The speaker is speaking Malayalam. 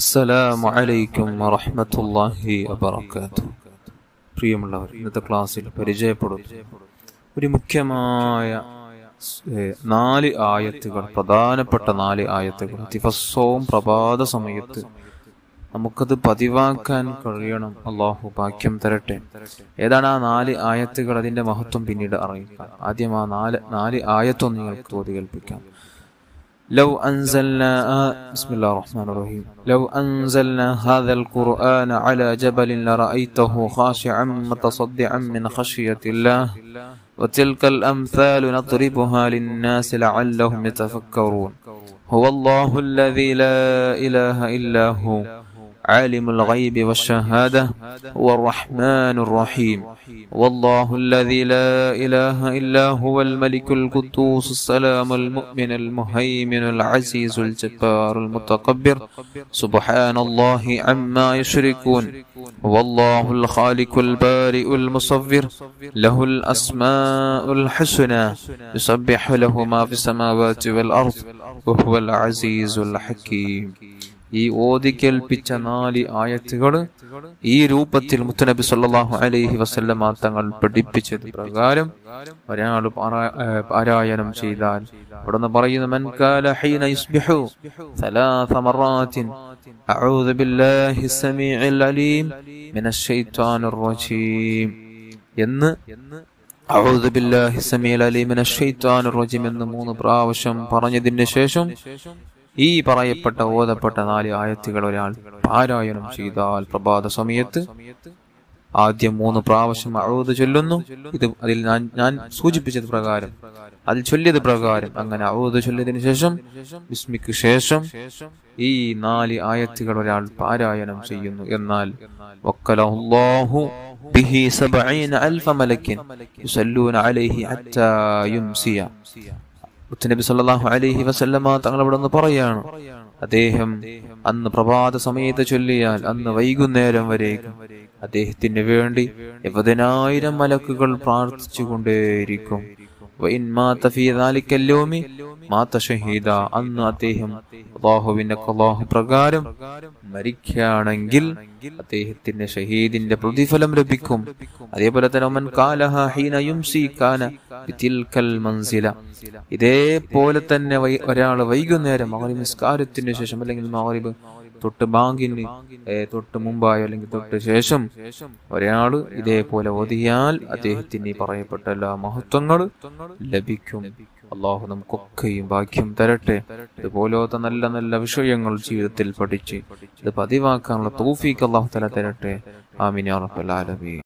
അസ്സലാമു അലൈക്കും വറഹ്മത്തുള്ളാഹി വബറകാതുഹു. പ്രിയമുള്ളവർ, ഇന്നത്തെ ക്ലാസ്സിൽ പരിചയപ്പെടും ഒരു മുഖ്യമായ 4 ആയത്തുകൾ, പ്രധാനപ്പെട്ട 4 ആയത്തുകൾ. ദിവസവും പ്രഭാത സമയത്ത് നമുക്കത് പതിവാക്കാൻ കഴിയണം. അള്ളാഹു ഭാഗ്യം തരട്ടെ. ഏതാണ് ആ 4 ആയത്തുകൾ? അതിന്റെ മഹത്വം പിന്നീട് അറിയിക്കാം. ആദ്യം ആ 4 ആയത്തൊന്ന് നിങ്ങൾക്ക് തോതി കേൾപ്പിക്കാം. لو أنزلنا بسم الله الرحمن الرحيم لو أنزلنا هذا القرآن على جبل لرأيته خاشعا متصدعا من خشية الله وتلك الأمثال نضربها للناس لعلهم يتفكرون هو الله الذي لا إله إلا هو عالم الغيب والشهادة هو الرحمن الرحيم والله الذي لا إله إلا هو الملك القدوس السلام المؤمن المهيمن العزيز الجبار المتكبر سبحان الله عما يشركون والله الخالق البارئ المصور له الأسماء الحسنى يسبح له ما في السماوات والأرض وهو العزيز الحكيم. ഈ ഓതി കേൾപ്പിച്ച 4 ആയത്തുകൾ ഈ രൂപത്തിൽ മുത്തുനബി സല്ലല്ലാഹു അലൈഹി വസല്ലമ തങ്ങൾ പഠിപ്പിച്ചത് പ്രകാരം ഒരാൾ പാരായണം ചെയ്താൽ അവിടുന്ന് പറയുന്നു, മൻ കാല ഹീന യുസ്ബിഹു 3 മറാത്തിൻ അഊദു ബില്ലാഹി സമീഇൽ അലീം മിനശ് ശൈത്വാനിർ റജീം എന്ന് അഊദു ബില്ലാഹി സമീഇൽ അലീം മിനശ് ശൈത്വാനിർ റജീം എന്ന് 3 പ്രാവശ്യം പറഞ്ഞതിന് ശേഷം ഈ പറയപ്പെട്ട ഓതപ്പെട്ട 4 ആയത്തുകൾ ഒരാൾ പാരായണം ചെയ്താൽ പ്രഭാത സമയത്ത് ആദ്യം 3 പ്രാവശ്യം അഊദ് ചൊല്ലുന്നു. അതിൽ ഞാൻ സൂചിപ്പിച്ചത് പ്രകാരം, അതിൽ ചൊല്ലിയത് പ്രകാരം അങ്ങനെ അഊദ് ചൊല്ലിയതിനു ശേഷം ബിസ്മിക്ക് ശേഷം ഈ 4 ആയത്തുകൾ ഒരാൾ പാരായണം ചെയ്യുന്നു. എന്നാൽ വക്കലല്ലാഹു ബിഹി 70,000 മലക്കിൻ യുസല്ലൂന അലൈഹി ഹത്താ യുംസിയ. നബി സല്ലല്ലാഹു അലൈഹി വസല്ലമ തങ്ങൾ അവിടെ നിന്ന് പറയാണ്, അദ്ദേഹം അന്ന് പ്രഭാത സമയത്ത് ചൊല്ലിയാൽ അന്ന് വൈകുന്നേരം വരേക്കും അദ്ദേഹത്തിന് വേണ്ടി 70,000 മലക്കുകൾ പ്രാർത്ഥിച്ചു കൊണ്ടേയിരിക്കും. അന്ന് അദ്ദേഹം അല്ലാഹുവിന്റെ ഖലാഹ് പ്രകാരം മരിക്കുകയാണെങ്കിൽ അദ്ദേഹത്തിന് ഷഹീദിന്റെ പ്രതിഫലം ലഭിക്കും. അതേപോലെ തന്നെ മൻ കാലഹ ഹീന യുംസി കാന ബിതിൽകൽ മൻസില. ഇതേപോലെ തന്നെ ഒരാൾ വൈകുന്നേരം മഗ്‌രിബ് നിസ്കാരത്തിന് ശേഷം അല്ലെങ്കിൽ മഗ്‌രിബ് തൊട്ട് ബാങ്കിന് തൊട്ട് മുമ്പായോ അല്ലെങ്കിൽ തൊട്ട് ശേഷം ഒരാൾ ഇതേപോലെ ഓതിയാൽ അദ്ദേഹത്തിന് ഈ പറയപ്പെട്ട എല്ലാ മഹത്വങ്ങൾ ലഭിക്കും. അള്ളാഹു നമുക്കൊക്കെയും ഭാഗ്യം തരട്ടെ. ഇതുപോലത്തെ നല്ല നല്ല വിഷയങ്ങൾ ജീവിതത്തിൽ പഠിച്ച് ഇത് പതിവാക്കാനുള്ള തൗഫീഖ് അള്ളാഹു തആല തരട്ടെ. ആമീൻ യാ റബ്ബൽ ആലമീൻ.